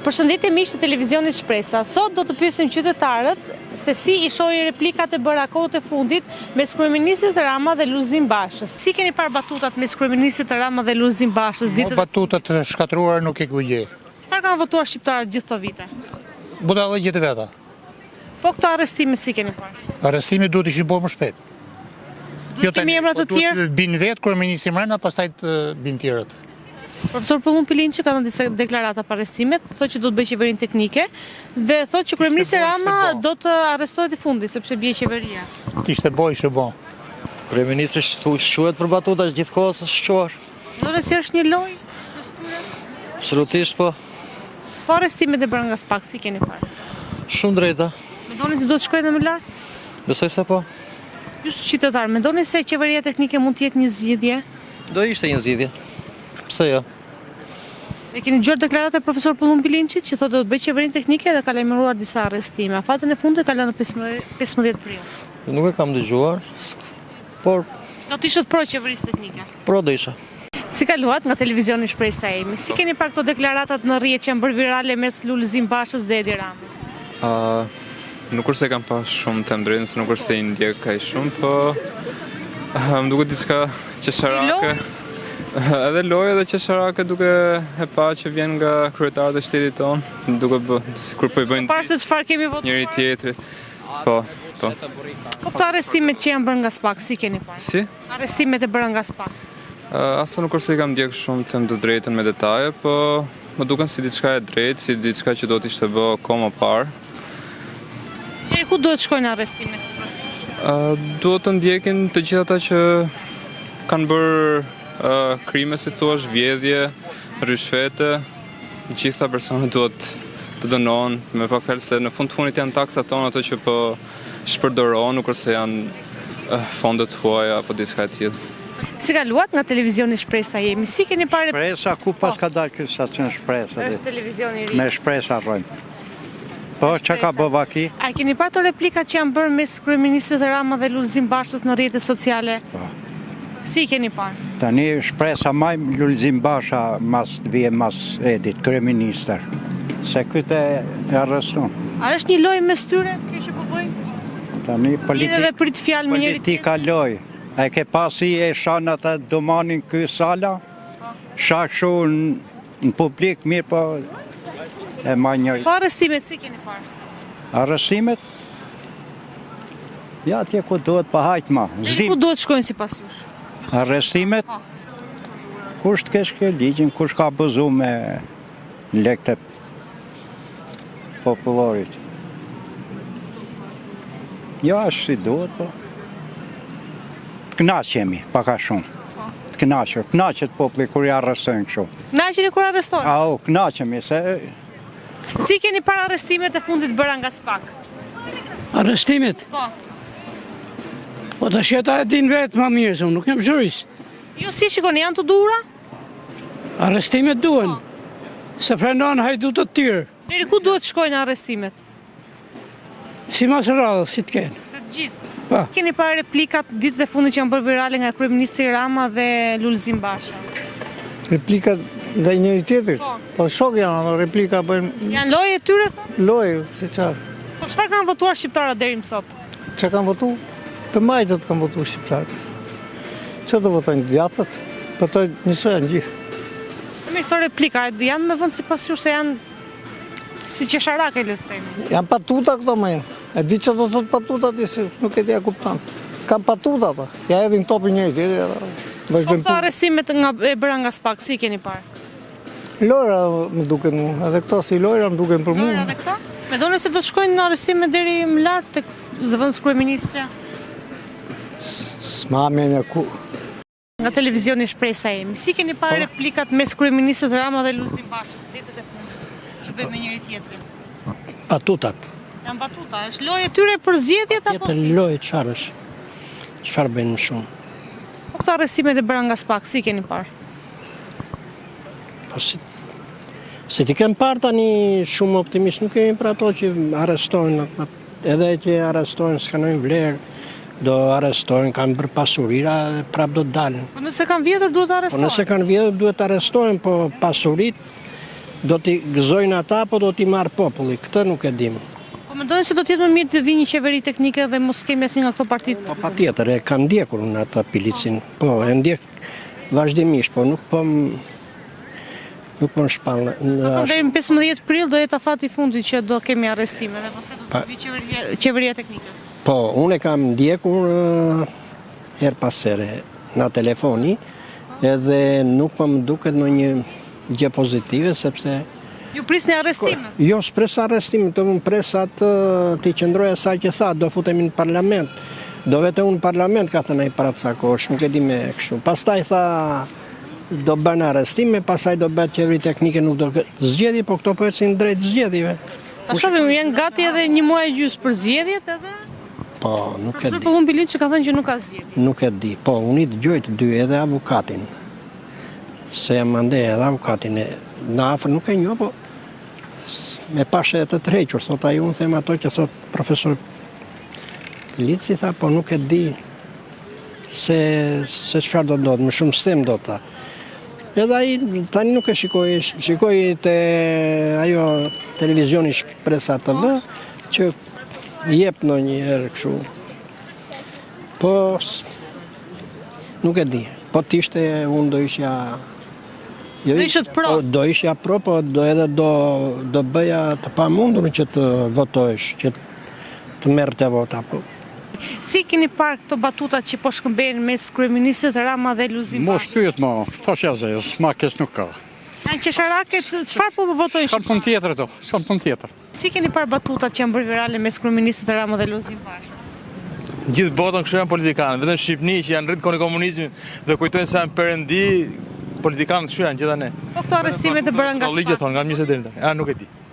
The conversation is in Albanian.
Përshëndetje miq të televizionit Shpresa. Sot do të pyesim qytetarët se si i shohin replikat e bëra kohët e fundit mes kryeministit Rama dhe Lulzim Bashës. Si keni parë batutat mes kryeministit Rama dhe Lulzim Bashës? Batutat e shkatruara nuk e gjej. Çfarë kanë votuar shqiptarët gjithë këto vite? Budallëgje të veta. Po këto arrestimet si keni parë? Arrestimet duhet ishin bërë më shpejt. Duhet të emra të tjerë. Bin vetë kryeministi Rama, pastaj të bin tjerët. Profesor Pëllum Pilinçi ka dhënë disa deklarata për arrestimet, thotë që do të bëjë qeverinë teknike dhe thotë që kryeministi Rama do të arrestohet i fundit sepse bie qeveria. Ishte boj, ishte bo. Kryeministri shquhet për batuta gjithkohës shquar. Mendoni se është një lojë? Absolutisht po. Po arrestimet e bëra nga SPAK, si keni parë? Shumë drejta. Mendoni se do të shkojë edhe më lart? Besoj se po. Ju si qytetar, mendoni se qeveria teknike mund të jetë një zgjidhje? Do ishte një zgjidhje. Pse jo? E keni dëgjuar deklaratat e profesor Pëllum Pilinçit që thotë do të bëjë qeverinë teknike dhe ka lajmëruar disa arrestime. Fatën e fundit ka lënë 15 prill. Nuk e kam dëgjuar, por Do të ishit pro qeverisë teknike. pro do isha. Si kaluat nga televizioni Shpresa Emi? Si keni parë këto deklaratat në rrjet që janë bërë virale mes Lulzim Bashës dhe Edi Ramës? Nuk është se kam pas shumë të drejtën, se nuk është se i ndjek kaq shumë, po më duket diçka qesharake. Edhe lojë dhe qesharake duke e pa që vjen nga kryetarët e shtetit tonë, duke sikur po i bëjnë Parë se çfarë kemi votuar? njëri tjetrit. Po. Po këto arrestimet që janë bërë nga SPAK, si keni parë? Si? Arrestimet e bëra nga SPAK. Asa nuk është se i kam ndjek shumë të drejtën me detaje, po më duken si diçka e drejtë, si diçka që do të ishte bë kohë më parë. E ku duhet shkojnë arrestimet sipas jush? Duhet të ndjekin të gjithë ata që kanë bërë krime, si thua, vjedhje, rishfete, gjitha personat duhet të dënohen, me pak fjalë se në fund të fundit janë taksat tona ato që po shpërdoren, nuk është se janë fondet huaja apo diçka e tillë. Si kaluat nga televizioni Shpresa Jemi? Si keni parë? Shpresa, ku pas ka dalë ky stacion Shpresa? Është televizioni i ri. Me Shpresa rrojnë. Po, që ka bëva ki? A keni parë të replikat që janë bërë mes kryeministit Rama dhe Lulzim Bashës në rrjetet sociale? Po. Si keni parë? Tani Shpresa majmë Lulzim Basha mas Edit, kryeministër. Se këtë e arreston. A është një lojë mes tyre, kjo që po bëjnë? Tani Lidhe dhe prit fjalë me njëri tjetrin. politika loj. A ke pasi e shan atë domanin ky sala? Shakshu në publik mirë, po e ma njëri. Po arrestimet, si keni parë? Arrestimet? Ja, atje ku duhet pa hajt ma. Ku duhet shkojnë sipas jush? Arrestimet? Kush të kesh kjo ligjin, kush ka abuzu me lekët e popullorit? Jo, është si duhet, po. Të knaqemi, paka shumë. Të knaqet populli kur i arrestojnë kështu. Knaqeni kur arrestojnë? Au, knaqemi, se Si keni parë arrestimet e fundit bëra nga SPAK? Arrestimet? Po. Po të sheta e din vetë ma mirë, se unë nuk jem jurist. Ju si shikoni, janë të duhura? Arrestimet duen, se frenon hajdut të tjërë, Deri ku duhet shkojnë arrestimet? si mas radhës, si të kenë. Të gjithë. Pa, Keni parë replikat ditët e fundit që janë bërë virale nga kryeministri Rama dhe Lulzim Basha? Replikat nga njëri tjetrit? Po shok janë, replika bëjnë Janë lojë e tyre, thonë? lojë, si qarë. Po çfarë kanë votuar shqiptarët deri më sot? Që kanë votu? Të majtët kanë votu shqiptarët. Që të votojnë djatët? Po të njësojnë gjithë. Me këto replika, janë me vënd sipas jush se janë si qesharake, le të themi. Janë patuta këto më janë. E di që do të thotë patuta ti, se nuk e di ja kuptan. Kanë patuta pa. Ja edhin topi njëri tjetri. Po Vazhdojnë këto arrestimet e bëra nga SPAK, si keni parë? Lojra më duken mu, edhe këto si lojra më duken për mu. Lojra dhe këta? Mendoni se do të shkojnë në arrestime deri më lart tek zëvendës kryeministri? S'mamja një ku. Nga televizioni Shpresa Jemi, si keni parë replikat mes kryeministit Rama dhe Lulzim Bashës ditët e fundit që bëjnë me njëri tjetrin? patutat. Janë batuta, është lojë e tyre për zgjedhjet apo Jetë si? lojë qarë është, qëfar bëjnë më shumë. Po këto arrestimet e bëra nga SPAK, si keni parë? Po si ti kem parë tani shumë optimist, nuk kemi për ato që arrestojnë, edhe që arrestojnë s'kanojnë vlerë, do arrestojnë, kanë bërë pasurira, prap do të dalën. Po nëse kanë vjedhur duhet Po arrestohen. nëse kanë vjedhur duhet arrestojnë, po pasurit do t'i gëzojnë ata apo do t'i marrë populli, këtë nuk e dim. Po mendoni se do të jetë më mirë të vinë një qeveri teknike dhe mos kemi asnjë nga këto partitë? Po patjetër, e kam ndjekur unë atë Pilicin. Po, e ndjek vazhdimisht, po nuk po më shpallë. Deri në 15 prill do jetë afati i fundit që do kemi arrestime dhe pastaj do të vi qeveria teknike. Po, unë e kam ndjekur her pas here nga telefoni, edhe nuk po më duket ndonjë gjë pozitive sepse Ju prisni arrestime? jo s'pres arrestime, të unë pres atë t'i qëndroj asaj që tha, do futemi në parlament. Do vete unë në parlament ka thënë ai para ca kohësh, nuk e di me kështu. Pastaj tha do bën arrestime, pastaj do bëhet qeveri teknike, nuk do zgjedhje, po këto po ecin drejt zgjedhjeve. Ta shohim, janë gati edhe 1 muaj e gjys për zgjedhjet edhe? Po, nuk e Profesor di. Pollum Biliç që ka thënë që nuk ka zgjedhje. Nuk e di. Po, unë i dëgjoj të dy edhe avokatin. Se jam ande edhe avokatin. Në afër nuk e njoh, po me pashe të tërhequr, thot ai, unë them ato që thot profesor Lici, tha, po nuk e di se çfarë do ndodh, më shumë s'them do ta. Edhe ai tani nuk e shikoj te ajo televizioni Shpresa TV që jep ndonjëherë kështu. Po nuk e di. Po t'ishte unë do ishja Do ishit pro? Do ishja pro, po do bëja të pamundur që të votojsh, që të merrte vota. Po. Si keni parë këto batutat që po shkëmbejnë mes kryeministit Rama dhe Luzin Mos Bashës? pyet ma, po që zez, ma kes nuk ka. Janë qesharaket, çfarë po votojnë? S'kam pun tjetër ato, s'kam pun tjetër. Si keni parë batutat që janë bërë virale mes kryeministit Rama dhe Luzin Bashës? Gjithë botën kështu janë politikanë, vetëm Shqipëni që janë rritë koni komunizmin dhe kujtojnë se janë perëndi, politikanë kështu janë gjithë ne. Po këto arrestimet e bëra nga Ligje thonë nga 20 deri. Nuk e di.